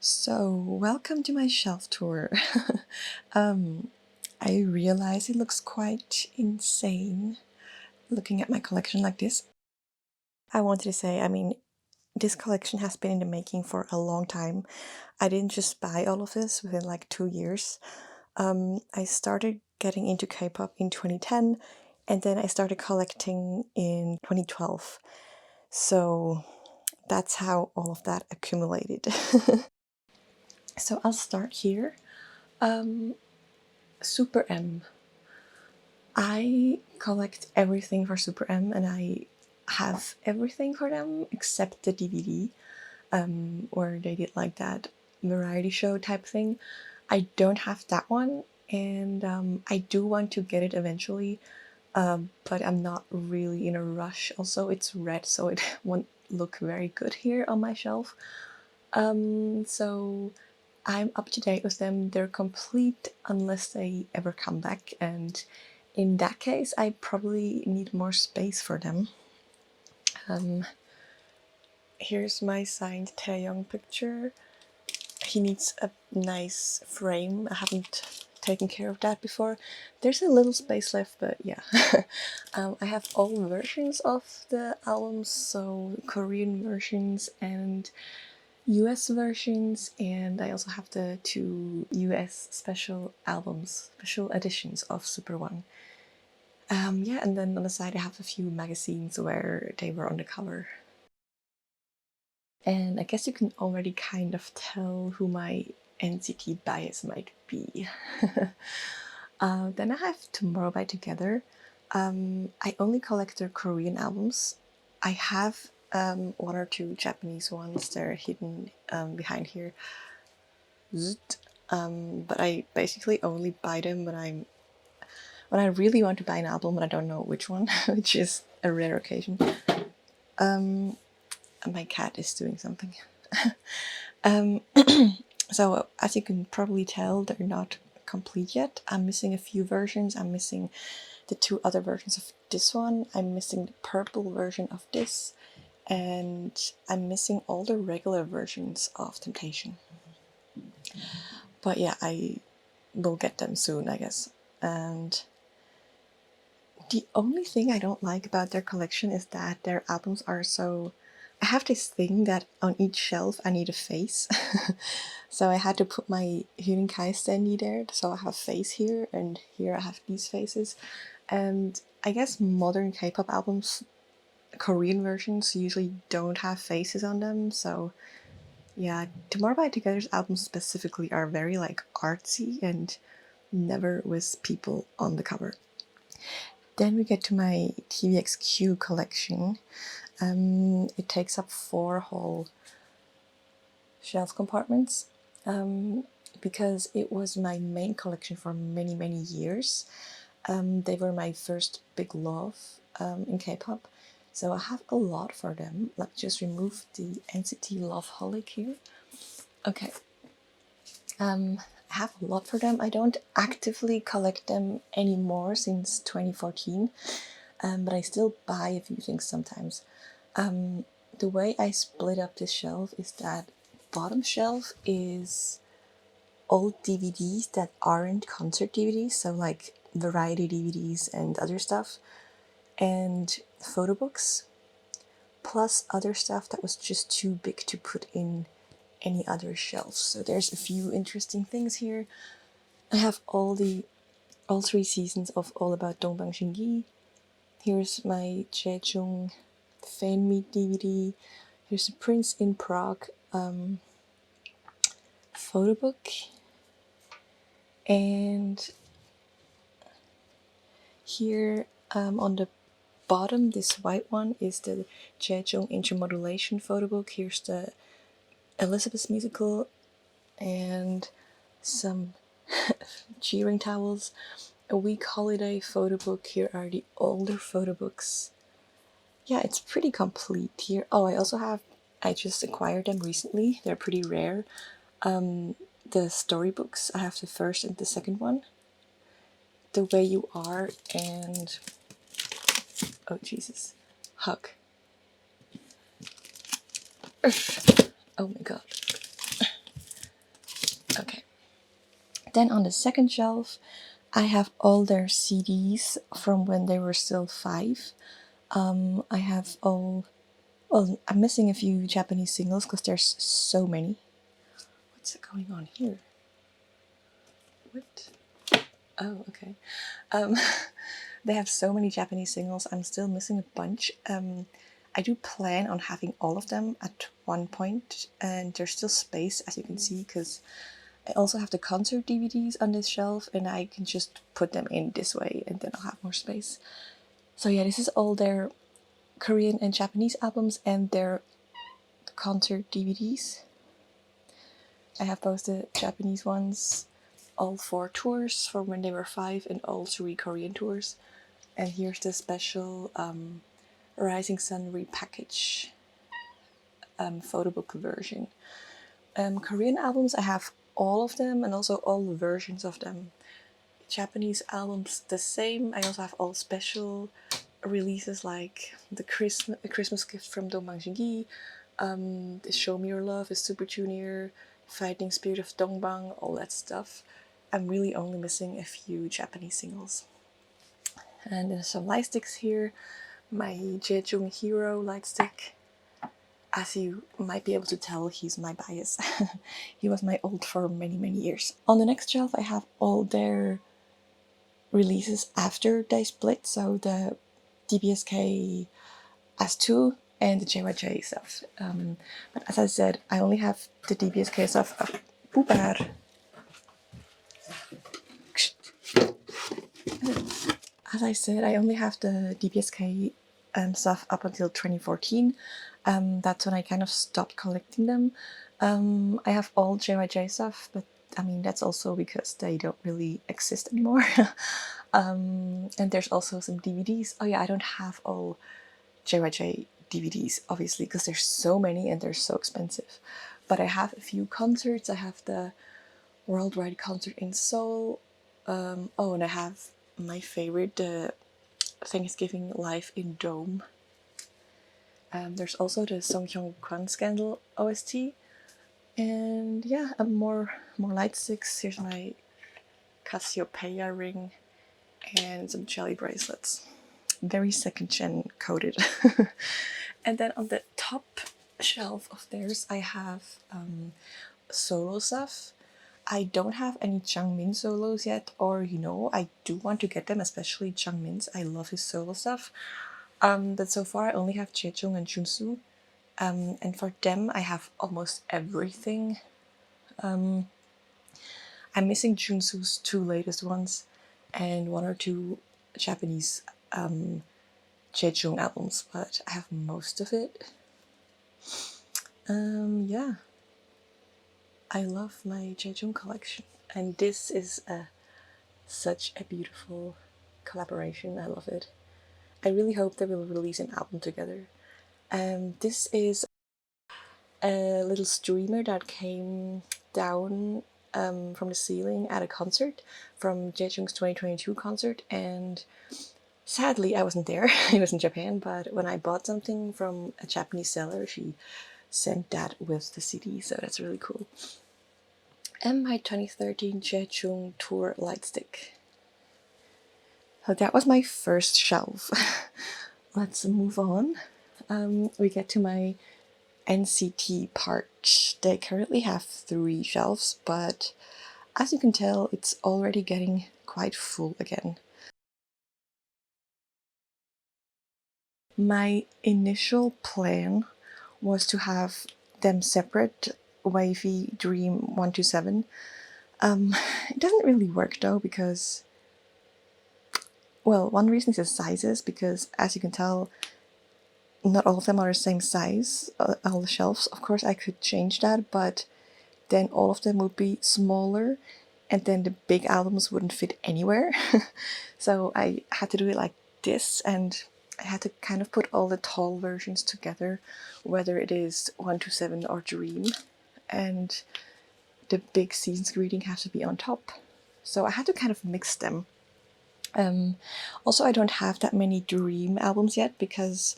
So, welcome to my shelf tour. um, I realize it looks quite insane looking at my collection like this. I wanted to say, this collection has been in the making for a long time. I didn't just buy all of this within like 2 years. I started getting into K-pop in 2010, and then I started collecting in 2012. So, that's how all of that accumulated. So, I'll start here. Super M. I collect everything for Super M, and I have everything for them except the DVD, where they did like that variety show type thing. I don't have that one, and I do want to get it eventually, but I'm not really in a rush. Also, it's red, so it won't look very good here on my shelf. So I'm up to date with them. They're complete unless they ever come back, and in that case, I probably need more space for them. Here's my signed Taeyong picture. He needs a nice frame. I haven't taken care of that before. There's a little space left, but yeah. I have all versions of the albums, so Korean versions and US versions, and I also have the 2 US special albums, special editions of Super One. Yeah, and then on the side I have a few magazines where they were on the cover. And I guess you can already kind of tell who my NCT bias might be. Then I have Tomorrow by Together. I only collect their Korean albums. I have 1 or 2 Japanese ones. They're hidden behind here. But I basically only buy them when I really want to buy an album and I don't know which one, which is a rare occasion. My cat is doing something. So as you can probably tell, they're not complete yet. I'm missing a few versions. I'm missing the 2 other versions of this one. I'm missing the purple version of this, and I'm missing all the regular versions of Temptation. But yeah, I will get them soon, I guess. And the only thing I don't like about their collection is that their albums are so... I have this thing that on each shelf I need a face. So I had to put my Hyun Kai standee there, so I have a face here, and here I have these faces. And I guess modern K-pop albums, Korean versions, usually don't have faces on them, so yeah, Tomorrow by Together's albums specifically are very like artsy and never with people on the cover. Then we get to my TVXQ collection. It takes up 4 whole shelf compartments because it was my main collection for many, many years. They were my first big love in K-pop, so I have a lot for them. Let's just remove the NCT Loveholic here. Okay. I have a lot for them. I don't actively collect them anymore since 2014, but I still buy a few things sometimes. The way I split up this shelf is that bottom shelf is old DVDs that aren't concert DVDs, so like variety DVDs and other stuff, and photo books, plus other stuff that was just too big to put in any other shelves. So there's a few interesting things here. I have all 3 seasons of All About Dongbang Shingi. Here's my Jaejung fan meet DVD. Here's the Prince in Prague photo book. And here on the bottom, this white one is the Jaejung Intermodulation photo book. Here's the Elizabeth musical and some cheering towels. A week holiday photo book. Here are the older photo books. Yeah, it's pretty complete here. Oh, I just acquired them recently. They're pretty rare. The storybooks, I have the first and the second one. The Way You Are and... oh, Jesus. Hug. Oh my god. Then on the second shelf, I have all their CDs from when they were still 5. I have all, well, I'm missing a few Japanese singles because there's so many. What's going on here? What? Oh, okay. They have so many Japanese singles. I'm still missing a bunch. I do plan on having all of them at one point, and there's still space, as you can see, because I also have the concert DVDs on this shelf, and I can just put them in this way, and then I'll have more space. So yeah, this is all their Korean and Japanese albums and their concert DVDs. I have both the Japanese ones, all 4 tours from when they were 5, and all 3 Korean tours. And here's the special Rising Sun repackage photo book version. Korean albums, I have all of them and also all the versions of them. Japanese albums, the same. I also have all special releases like the Christmas Gift from Dongbang Jingi, the Show Me Your Love is Super Junior, Fighting Spirit of Dongbang, all that stuff. I'm really only missing a few Japanese singles. And there's some light sticks here. My Jejung Hero light stick. As you might be able to tell, he's my bias. He was my old for many, many years. On the next shelf, I have all their releases after they split. So the DBSK S2 and the JYJ stuff. But as I said, I only have the DBSK stuff. Boeber. As I said, I only have the DBSK stuff up until 2014. That's when I kind of stopped collecting them. I have all JYJ stuff, but I mean, that's also because they don't really exist anymore. And there's also some DVDs. Oh yeah, I don't have all JYJ DVDs, obviously, because there's so many and they're so expensive. But I have a few concerts. I have the Worldwide Concert in Seoul. Oh, and I have my favorite, the Thanksgiving Live in Dome. There's also the Song Hyung Kwan Scandal OST. And yeah, more light sticks. Here's my Cassiopeia ring and some jelly bracelets. Very second gen coded. And then on the top shelf of theirs, I have solo stuff. I don't have any Changmin solos yet, or I do want to get them, especially Changmin's. I love his solo stuff. But so far I only have Jejung and Junsu. And for them I have almost everything. I'm missing Junsu's 2 latest ones and 1 or 2 Japanese Jejung albums, but I have most of it. Yeah. I love my Jejung collection, and this is such a beautiful collaboration. I love it. I really hope they will release an album together. This is a little streamer that came down from the ceiling at a concert, from Jejung's 2022 concert, and sadly I wasn't there. It was in Japan, but when I bought something from a Japanese seller, she sent that with the CD, so that's really cool. And my 2013 Jejung Tour light stick. So that was my first shelf. Let's move on. We get to my NCT part. They currently have 3 shelves, but as you can tell, it's already getting quite full again. My initial plan was to have them separate, Wavy, Dream, 127. It doesn't really work though, because, well, one reason is the sizes, because as you can tell, not all of them are the same size, all the shelves. Of course I could change that, but then all of them would be smaller, and then the big albums wouldn't fit anywhere. So I had to do it like this, and I had to kind of put all the tall versions together, whether it is 127 or Dream, and the big Season's Greeting has to be on top. So I had to kind of mix them. Also, I don't have that many Dream albums yet, because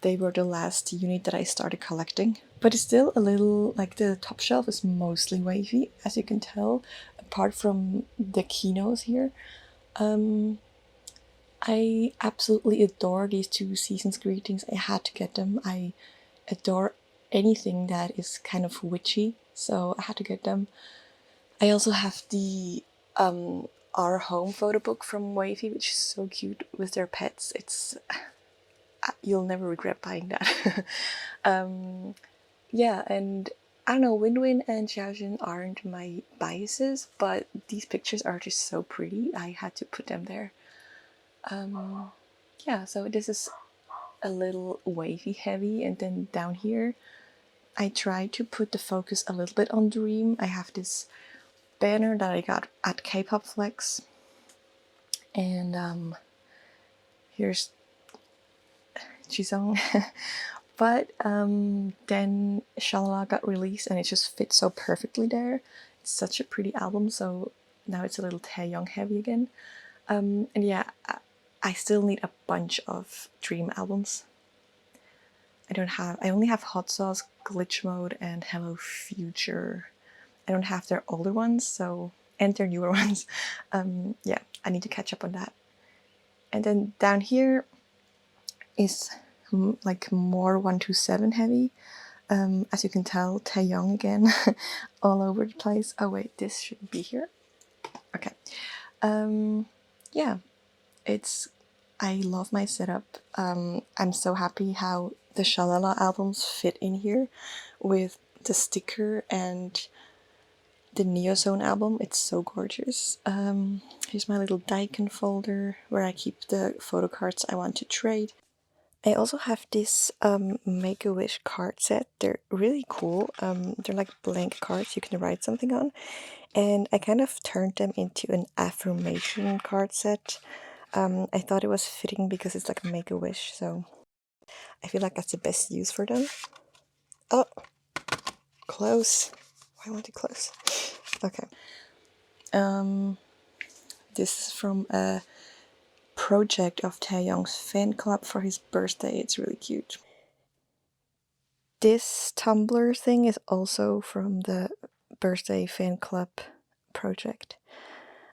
they were the last unit that I started collecting. but it's still a little, like, the top shelf is mostly wavy, as you can tell, apart from the keynotes here. I absolutely adore these two Seasons Greetings. I had to get them. I adore anything that is kind of witchy, so I had to get them. I also have the Our Home photo book from Wavy, which is so cute with their pets. It's you'll never regret buying that. Yeah, and I don't know, Win-Win and Xiaojun aren't my biases, but these pictures are just so pretty. I had to put them there. Yeah, so this is a little wavy heavy, and then down here I try to put the focus a little bit on Dream. I have this banner that I got at Kpop Flex, and here's Jisung. But then Shalala got released and it just fits so perfectly there. It's such a pretty album, so now it's a little Taeyong heavy again. And yeah, I still need a bunch of Dream albums. I only have Hot Sauce, Glitch Mode, and Hello Future. I don't have their older ones, so, and their newer ones. Yeah, I need to catch up on that. And then down here is like more 127 heavy. As you can tell, Taeyong again, all over the place. Oh wait, this shouldn't be here. Okay. Yeah, I love my setup. I'm so happy how the Shalala albums fit in here with the sticker and the Neozone album. It's so gorgeous. Here's my little Daikin folder where I keep the photo cards I want to trade. I also have this Make-A-Wish card set. They're really cool. They're like blank cards you can write something on. And I kind of turned them into an affirmation card set. I thought it was fitting because it's like a Make-A-Wish, so I feel like that's the best use for them. Oh, close. Why won't it close? Okay. This is from a project of Taeyong's fan club for his birthday. It's really cute. This Tumblr thing is also from the birthday fan club project.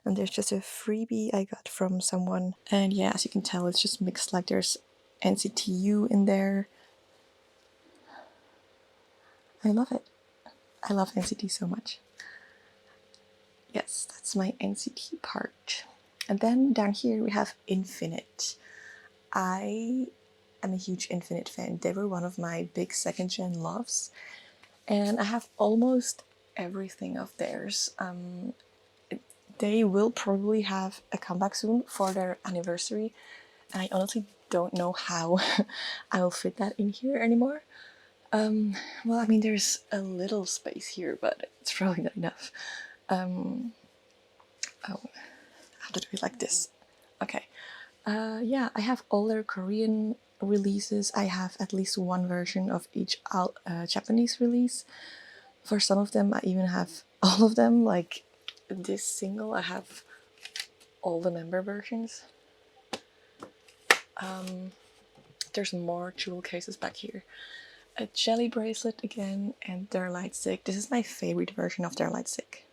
And there's just a freebie I got from someone. And yeah, as you can tell, it's just mixed, like there's NCTU in there. I love it. I love NCT so much. Yes, that's my NCT part. And then down here we have Infinite. I am a huge Infinite fan. They were one of my big second gen loves. And I have almost everything of theirs. They will probably have a comeback soon for their anniversary. And I honestly don't know how I will fit that in here anymore. Well, I mean, there's a little space here, but it's probably not enough. Oh, I have to do it like this. Okay. Yeah, I have all their Korean releases. I have at least one version of each Japanese release. For some of them, I even have all of them. Like this single, I have all the member versions. There's more jewel cases back here. A jelly bracelet again, and their light stick. This is my favorite version of their light stick.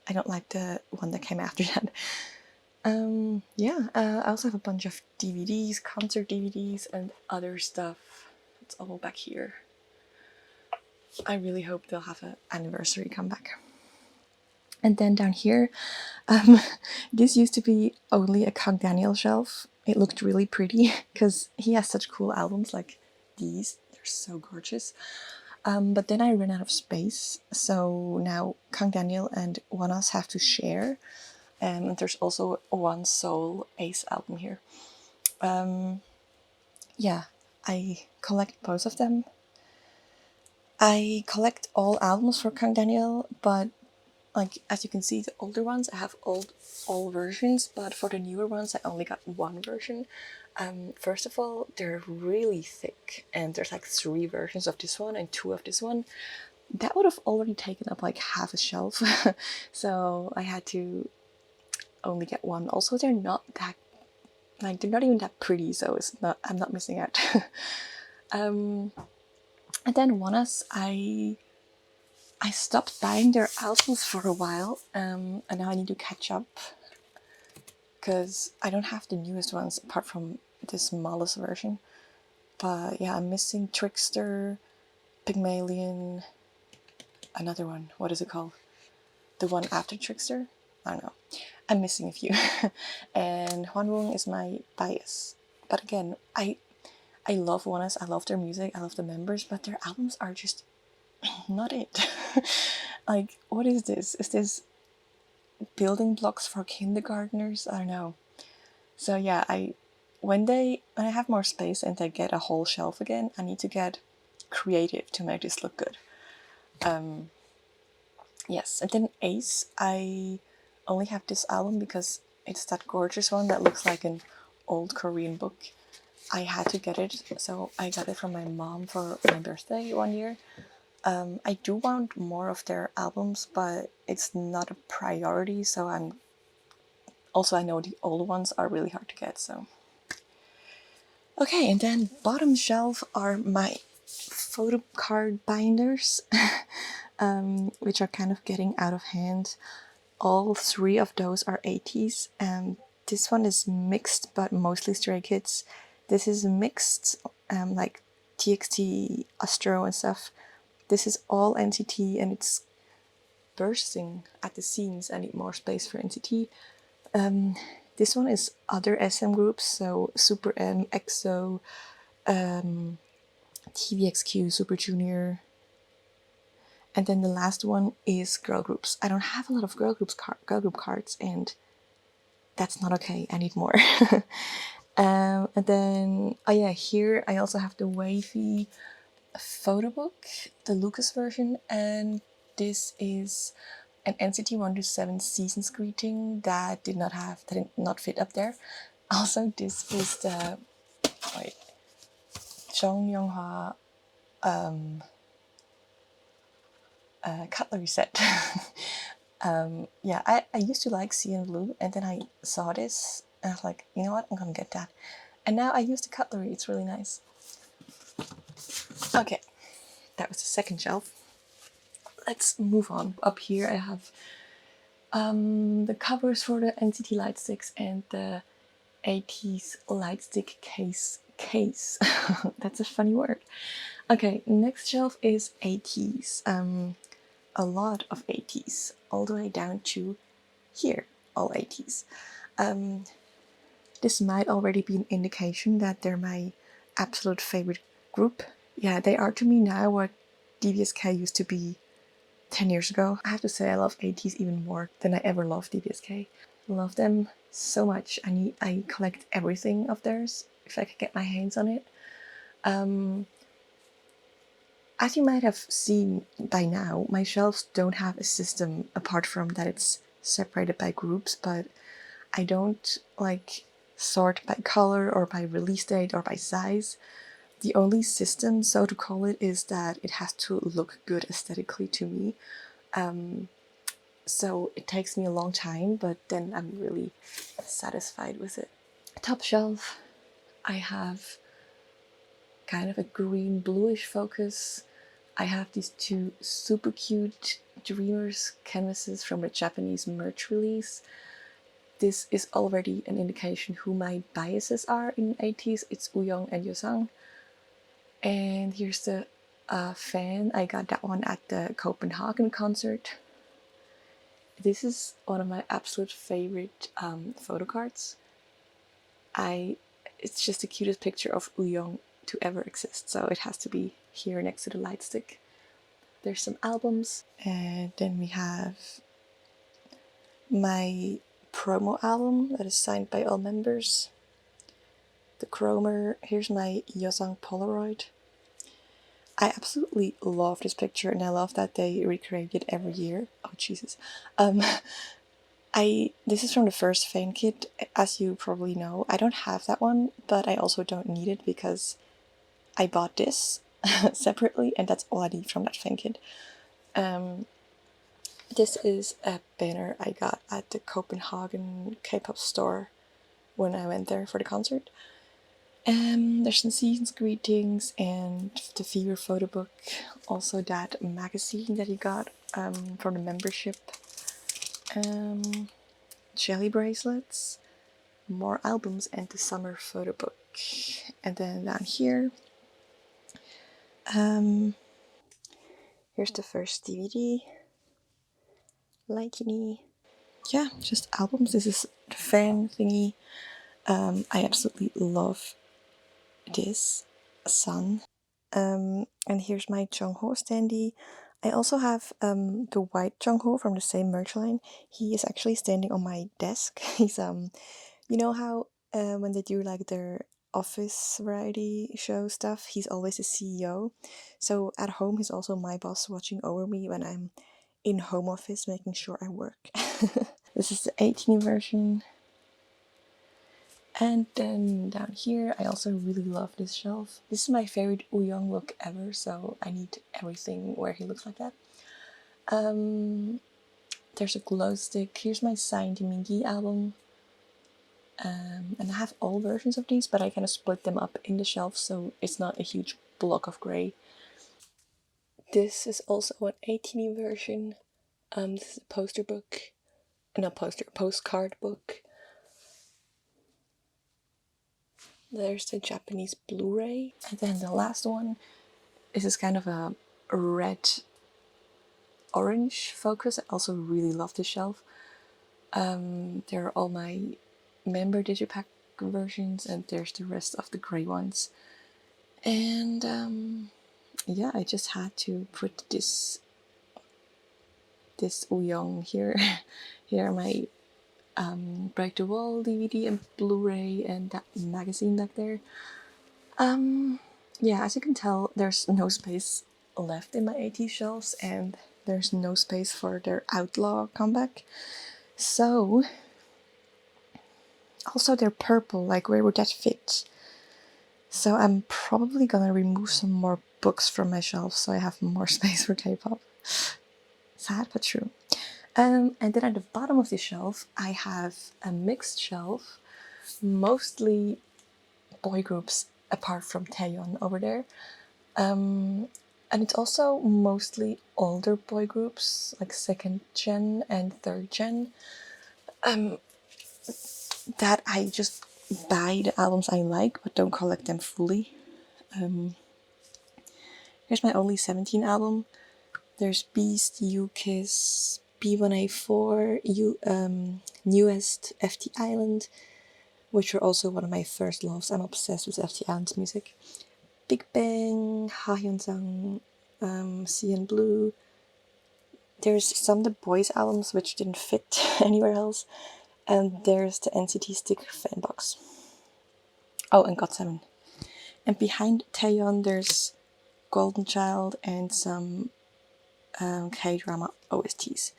I don't like the one that came after that. Yeah, I also have a bunch of DVDs, concert DVDs, and other stuff. It's all back here. I really hope they'll have an anniversary comeback. And then down here, this used to be only a Kang Daniel shelf. It looked really pretty because he has such cool albums like these. They're so gorgeous. But then I ran out of space, so now Kang Daniel and ONEUS have to share. And there's also one Soul Ace album here. Yeah, I collect both of them. I collect all albums for Kang Daniel, but like as you can see, the older ones I have all versions, but for the newer ones I only got one version. First of all, they're really thick, and there's like 3 versions of this one and 2 of this one. That would have already taken up like half a shelf, so I had to only get one. Also, they're not that, like, they're not even that pretty, so it's not, I'm not missing out. And then ONEUS, I stopped buying their albums for a while, and now I need to catch up because I don't have the newest ones apart from the smallest version. But yeah, I'm missing Trickster, Pygmalion, another one. What is it called? The one after Trickster? I don't know. I'm missing a few. And Hwanwoong is my bias. But again, I love ONEUS, I love their music, I love the members, but their albums are just not it. Like, what is this? Is this building blocks for kindergartners? I don't know. So yeah, when I have more space and I get a whole shelf again, I need to get creative to make this look good. Yes, and then Ace, I only have this album because it's that gorgeous one that looks like an old Korean book. I had to get it, so I got it from my mom for my birthday one year. I do want more of their albums, but it's not a priority, so I know the old ones are really hard to get, so. Okay, and then bottom shelf are my photo card binders, which are kind of getting out of hand. All three of those are 80s, and this one is mixed, but mostly Stray Kids. This is mixed, like TXT, Astro, and stuff. This is all NCT, and it's bursting at the seams. I need more space for NCT. This one is other SM groups, so Super M, EXO, TVXQ, Super Junior, and then the last one is girl groups. I don't have a lot of girl group cards, and that's not okay. I need more. And then, oh yeah, here I also have the wavy photo book, the Lucas version, and this is an NCT 127 seasons greeting that did not fit up there. Also, this is the Jung Younghwa cutlery set. Yeah, I used to like CN Blue, and then I saw this, and I was like, you know what, I'm gonna get that. And now I use the cutlery, it's really nice. Okay, that was the second shelf. Let's move on. Up here I have the covers for the NCT light sticks and the 80s light stick case. That's a funny word. Okay, next shelf is 80s. A lot of 80s, all the way down to here, all 80s. This might already be an indication that they're my absolute favorite group. Yeah, they are to me now what DBSK used to be 10 years ago. I have to say I love 80s even more than I ever loved DBSK. I love them so much. I collect everything of theirs if I could get my hands on it. As you might have seen by now, my shelves don't have a system apart from that it's separated by groups, but I don't sort by color or by release date or by size. The only system, so to call it, is that it has to look good aesthetically to me. So it takes me a long time, but then I'm really satisfied with it. Top shelf, I have kind of a green bluish focus. I have these two super cute Dreamers canvases from a Japanese merch release. This is already an indication who my biases are in 80s. It's Wooyoung and Yosang. And here's the fan. I got that one at the Copenhagen concert. This is one of my absolute favorite photo cards. It's just the cutest picture of Wooyoung to ever exist, so it has to be here next to the light stick. There's some albums, and then we have my promo album that is signed by all members. The Chromer. Here's my Yosang Polaroid. I absolutely love this picture, and I love that they recreate it every year. Oh Jesus. This is from the first fan kit, as you probably know. I don't have that one, but I also don't need it because I bought this separately, and that's all I need from that fan kit. This is a banner I got at the Copenhagen K-pop store when I went there for the concert. There's some season's greetings and the Fever photo book. Also that magazine that you got from the membership. Jelly bracelets, more albums, and the summer photo book. And then down here, here's the first DVD. Likey. Yeah, just albums. This is the fan thingy. I absolutely love this. Sun. And here's my Jungho standee. I also have the white Jungho from the same merch line. He is actually standing on my desk. He's you know how when they do like their office variety show stuff, he's always the CEO. So at home, he's also my boss, watching over me when I'm in home office, making sure I work. This is the 18 version. And then down here, I also really love this shelf. This is my favorite Wooyoung look ever, so I need everything where he looks like that. There's a glow stick. Here's my signed Mingi album. And I have all versions of these, but I kind of split them up in the shelf, so it's not a huge block of grey. This is also an 18 version. This is a poster book. Not poster, postcard book. There's the Japanese Blu-ray. And then the last one, this is kind of a red-orange focus. I also really love this shelf. There are all my member digipack versions, and there's the rest of the grey ones. And yeah, I just had to put this Wooyoung here. Here are my Break the Wall DVD and Blu-ray and that magazine back there. Yeah, as you can tell, there's no space left in my AT shelves, and there's no space for their Outlaw comeback. So, also they're purple, like where would that fit? So I'm probably gonna remove some more books from my shelf so I have more space for K-pop. Sad but true. And then at the bottom of the shelf, I have a mixed shelf, mostly boy groups apart from Taeyeon over there. And it's also mostly older boy groups, like 2nd gen and 3rd gen, that I just buy the albums I like but don't collect them fully. Here's my only 17 album. There's Beast, You Kiss, B1A4, Newest, FT Island, which were also one of my first loves. I'm obsessed with FT Island's music. Big Bang, Ha Hyun Sung, CN Blue. There's some of the boys' albums which didn't fit anywhere else. And there's the NCT sticker fan box. Oh, and GOT7. And behind Taeyeon, there's Golden Child and some K-drama OSTs.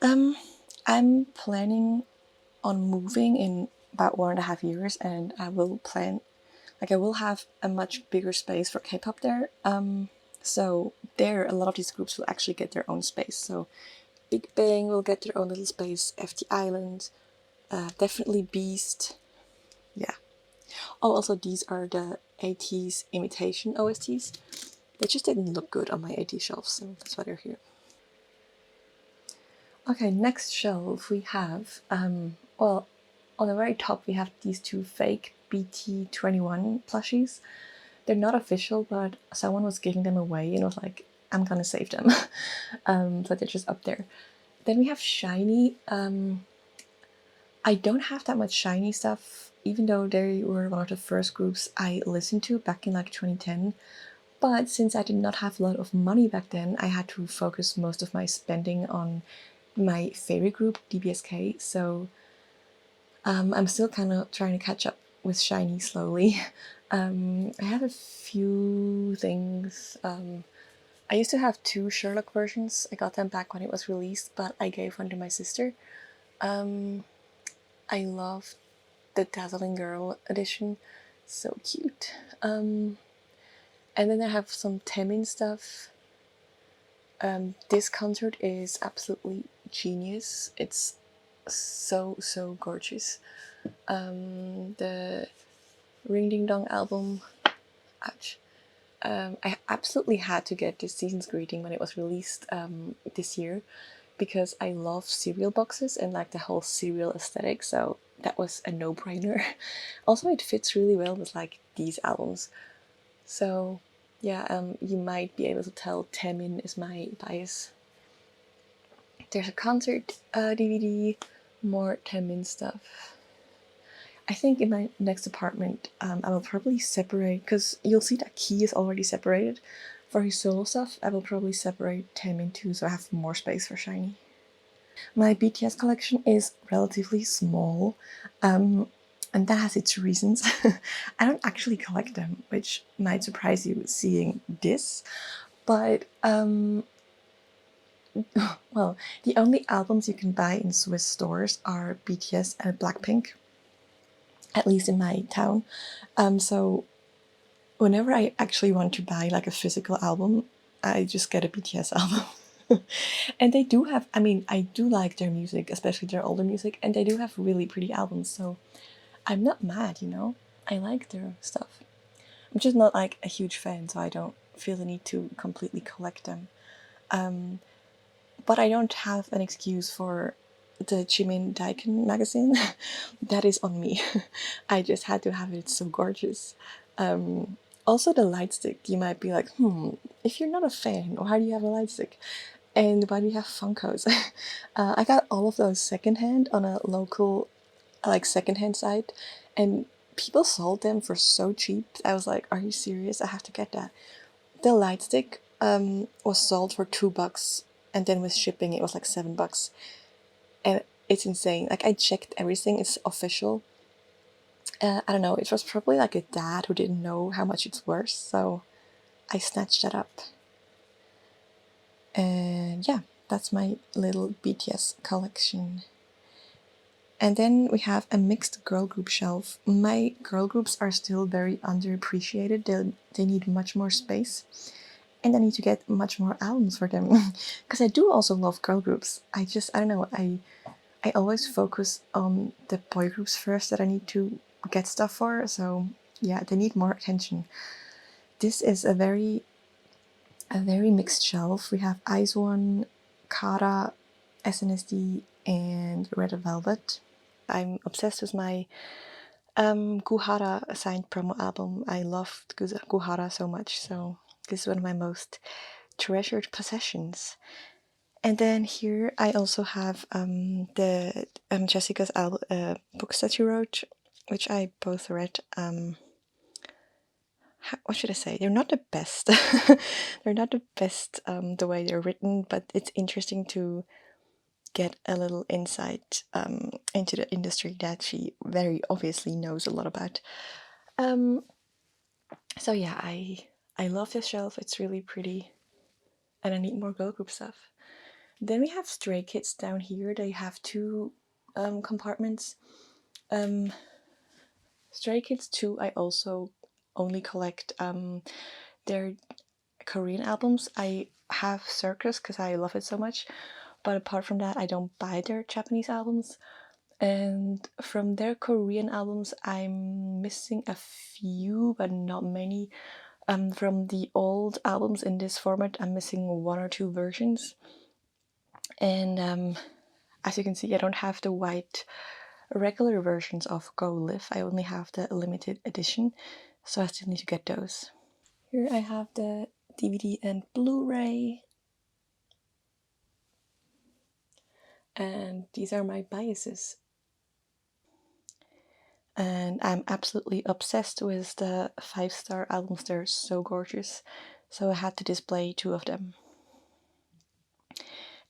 I'm planning on moving in about 1.5 years, and I will have a much bigger space for K-pop there. So there, a lot of these groups will actually get their own space. So Big Bang will get their own little space. FT Island, definitely Beast. Yeah. Oh, also these are the AT's imitation OSTs. They just didn't look good on my AT shelf, so that's why they're here. Okay, next shelf we have, well, on the very top we have these two fake BT21 plushies. They're not official, but someone was giving them away and was like, I'm gonna save them. So they're just up there. Then we have Shiny. I don't have that much Shiny stuff, even though they were one of the first groups I listened to back in like 2010. But since I did not have a lot of money back then, I had to focus most of my spending on my favorite group, DBSK, so I'm still kind of trying to catch up with Shiny slowly. I have a few things. I used to have 2 Sherlock versions. I got them back when it was released, but I gave one to my sister. I love the Dazzling Girl edition, so cute. And then I have some Taemin stuff. This concert is absolutely genius. It's so gorgeous. The Ring Ding Dong album. Ouch. I absolutely had to get this season's greeting when it was released this year, because I love cereal boxes and like the whole cereal aesthetic, so that was a no-brainer. Also, it fits really well with like these albums. So yeah, you might be able to tell Taemin is my bias. There's a concert DVD, more Taemin stuff. I think in my next apartment, I will probably separate, because you'll see that Key is already separated. For his solo stuff, I will probably separate Taemin too, so I have more space for Shiny. My BTS collection is relatively small, and that has its reasons. I don't actually collect them, which might surprise you seeing this, but well, the only albums you can buy in Swiss stores are BTS and Blackpink, at least in my town. So whenever I actually want to buy like a physical album, I just get a BTS album. And they do have, I mean, I do like their music, especially their older music, and they do have really pretty albums, so I'm not mad, you know? I like their stuff. I'm just not like a huge fan, so I don't feel the need to completely collect them. But I don't have an excuse for the Jimin Daikon magazine. That is on me. I just had to have it, it's so gorgeous. Also, the light stick, you might be like, if you're not a fan, why do you have a light stick? And why do you have Funkos? I got all of those secondhand on a local, like, secondhand site, and people sold them for so cheap. I was like, are you serious? I have to get that. The light stick was sold for $2, and then with shipping it was like $7. And it's insane. Like, I checked everything, it's official. I don't know, it was probably like a dad who didn't know how much it's worth, so I snatched that up. And yeah, that's my little BTS collection. And then we have a mixed girl group shelf. My girl groups are still very underappreciated. They need much more space. And I need to get much more albums for them. Because I do also love girl groups. I don't know, I always focus on the boy groups first that I need to get stuff for. So yeah, they need more attention. This is a very mixed shelf. We have IZ*ONE, Kara, SNSD, and Red Velvet. I'm obsessed with my Guhara signed promo album. I loved Guhara so much, so this is one of my most treasured possessions. And then here I also have the Jessica's books that she wrote, which I both read. What should I say? They're not the best. They're not the best the way they're written, but it's interesting to get a little insight into the industry that she very obviously knows a lot about. So yeah, I love this shelf. It's really pretty, and I need more girl group stuff. Then we have Stray Kids down here. They have two compartments. Stray Kids 2, I also only collect their Korean albums. I have Circus because I love it so much, but apart from that, I don't buy their Japanese albums. And from their Korean albums, I'm missing a few, but not many. From the old albums in this format, I'm missing one or two versions. And as you can see, I don't have the white regular versions of Go Live. I only have the limited edition, so I still need to get those. Here I have the DVD and Blu-ray. And these are my biases. And I'm absolutely obsessed with the 5-star albums. They're so gorgeous. So I had to display two of them.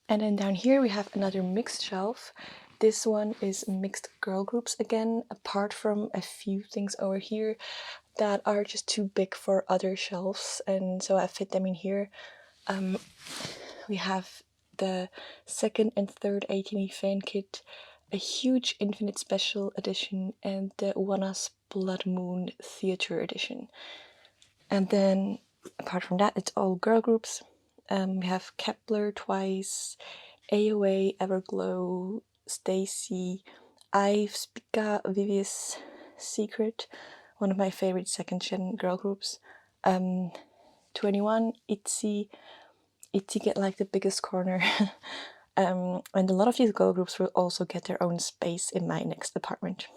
And then down here we have another mixed shelf. This one is mixed girl groups again, apart from a few things over here that are just too big for other shelves, and so I fit them in here. We have the second and third ATV fan kit, a huge Infinite Special edition, and the Wanna's Blood Moon Theatre edition. And then, apart from that, it's all girl groups. We have Kepler twice, AOA, Everglow, Stacy, Ive, Spica, Vivi's Secret, one of my favorite second gen girl groups. 21, ITZY get like the biggest corner. And a lot of these girl groups will also get their own space in my next apartment.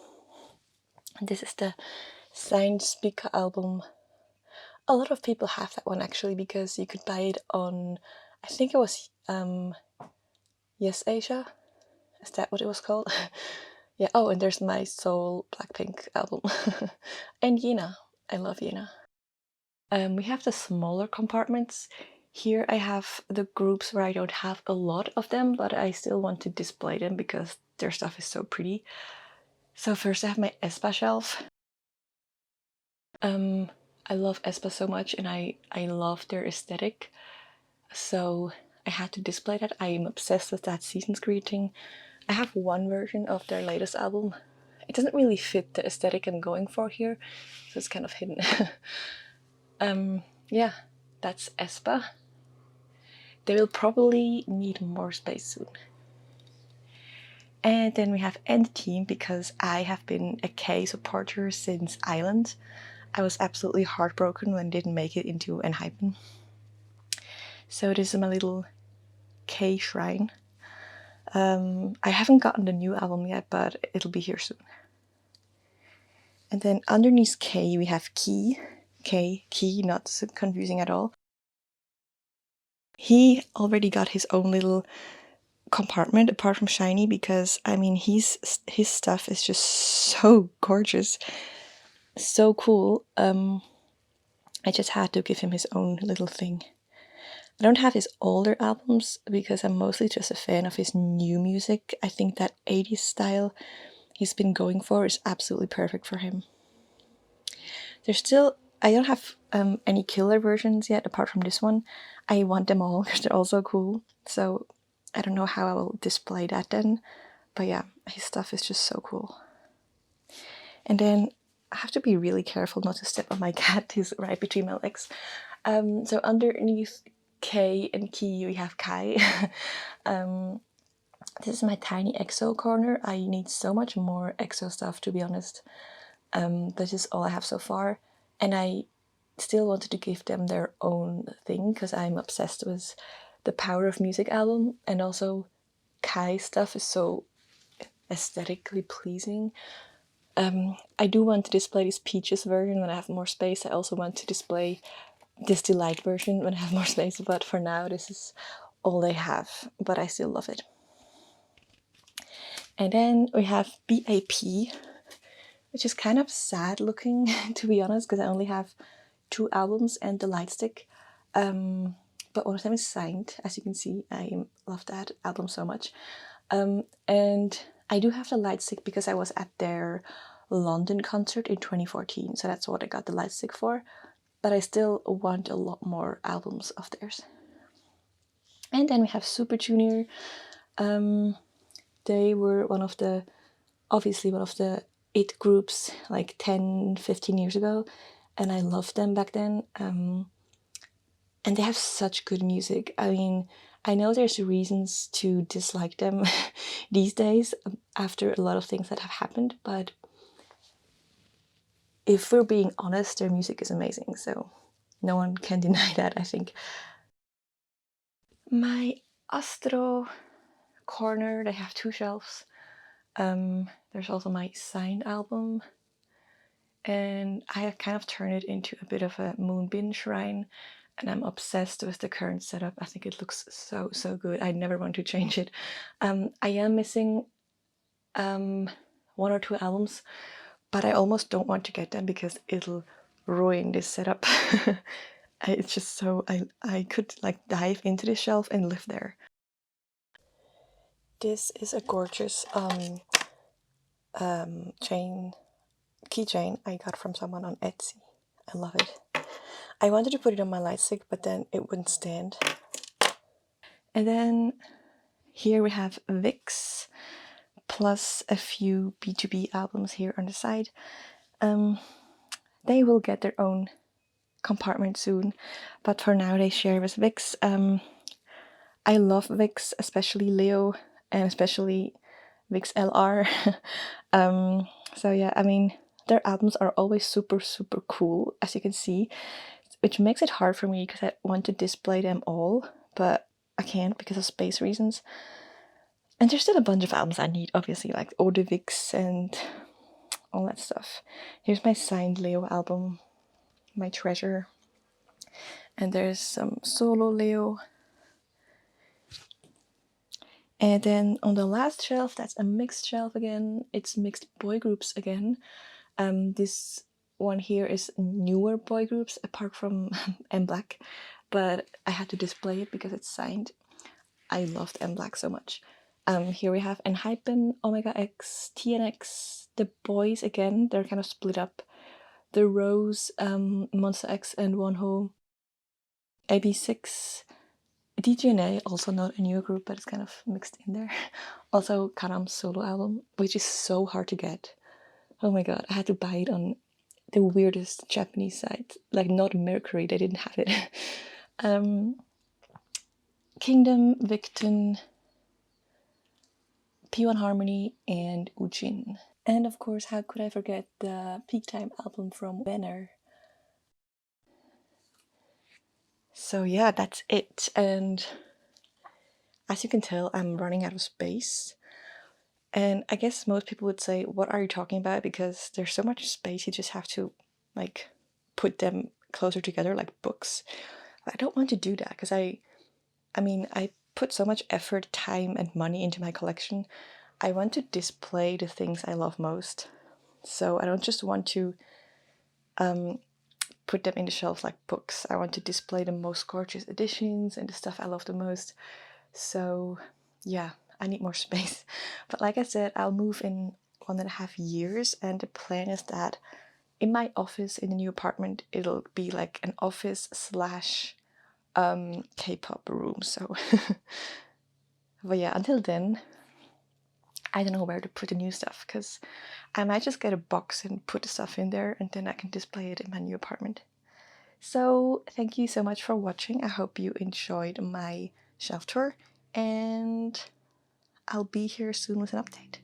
And this is the Signed Speaker album. A lot of people have that one actually, because you could buy it on, I think it was Yes Asia. Is that what it was called? Yeah. Oh, and there's my Soul Blackpink album. And Yena. I love Yena. We have the smaller compartments. Here I have the groups where I don't have a lot of them, but I still want to display them because their stuff is so pretty. So first I have my aespa shelf. I love aespa so much, and I love their aesthetic. So I had to display that. I am obsessed with that Season's Greeting. I have one version of their latest album. It doesn't really fit the aesthetic I'm going for here, so it's kind of hidden. Yeah, that's aespa. They will probably need more space soon. And then we have N-Team, because I have been a K supporter since Island. I was absolutely heartbroken when it didn't make it into Enhypen. So this is my little K shrine. I haven't gotten the new album yet, but it'll be here soon. And then underneath K we have Key. Key, not so confusing at all. He already got his own little compartment apart from Shiny, because I mean his stuff is just so gorgeous, so cool. I just had to give him his own little thing. I don't have his older albums because I'm mostly just a fan of his new music. I think that 80s style he's been going for is absolutely perfect for him. There's still, I don't have any killer versions yet apart from this one. I want them all because they're all so cool. So I don't know how I will display that then. But yeah, his stuff is just so cool. And then I have to be really careful not to step on my cat. He's right between my legs. So underneath K and Key we have Kai. This is my tiny EXO corner. I need so much more EXO stuff, to be honest. This is all I have so far, and I still wanted to give them their own thing because I'm obsessed with the Power of Music album, and also Kai's stuff is so aesthetically pleasing. I do want to display this Peaches version when I have more space. I also want to display this Delight version when I have more space, but for now this is all they have, but I still love it. And then we have BAP, which is kind of sad looking, to be honest, because I only have 2 albums and the light stick. But one of them is signed, as you can see. I love that album so much. And I do have the light stick because I was at their London concert in 2014, so that's what I got the light stick for. But I still want a lot more albums of theirs. And then we have Super Junior. They were obviously one of the it groups like 10-15 years ago, and I loved them back then. And they have such good music. I mean, I know there's reasons to dislike them these days after a lot of things that have happened, but if we're being honest, their music is amazing, so no one can deny that, I think. My Astro corner, they have 2 shelves. There's also my signed album, and I have kind of turned it into a bit of a Moonbin shrine, and I'm obsessed with the current setup. I think it looks so good. I never want to change it. I am missing 1 or 2 albums, but I almost don't want to get them because it'll ruin this setup. It's just so, I could like dive into this shelf and live there. This is a gorgeous keychain I got from someone on Etsy. I love it. I wanted to put it on my light stick, but then it wouldn't stand. And then here we have VIX, plus a few B2B albums here on the side. They will get their own compartment soon, but for now they share with VIX. I love VIX, especially Leo, and especially VIX LR. So yeah, I mean, Their albums are always super, super cool, as you can see, which makes it hard for me because I want to display them all, but I can't because of space reasons. And there's still a bunch of albums I need, obviously, like Odevix and all that stuff. Here's my signed Leo album, my treasure. And there's some solo Leo. And then on the last shelf, that's a mixed shelf again. It's mixed boy groups again. This one here is newer boy groups, apart from M Black, but I had to display it because it's signed. I loved M Black so much. Here we have Enhypen, Omega X, TNX, The Boys again, they're kind of split up. The Rose, Monster X and Wonho, AB6, DJNA, also not a new group, but it's kind of mixed in there. Also Karam's solo album, which is so hard to get. Oh my god, I had to buy it on the weirdest Japanese site, like not Mercury, they didn't have it. Kingdom, Victon, P1 Harmony, and Ujin. And of course, how could I forget the Peak Time album from Venner? So yeah, that's it. And as you can tell, I'm running out of space. And I guess most people would say, what are you talking about? Because there's so much space, you just have to like put them closer together like books. But I don't want to do that because I mean, I put so much effort, time, and money into my collection. I want to display the things I love most. So I don't just want to put them in the shelves like books. I want to display the most gorgeous editions and the stuff I love the most. So yeah, I need more space. But like I said, I'll move in 1.5 years, and the plan is that in my office in the new apartment, it'll be like an office slash K-pop room. So but yeah, until then, I don't know where to put the new stuff, because I might just get a box and put the stuff in there, and then I can display it in my new apartment. So thank you so much for watching. I hope you enjoyed my shelf tour, and I'll be here soon with an update.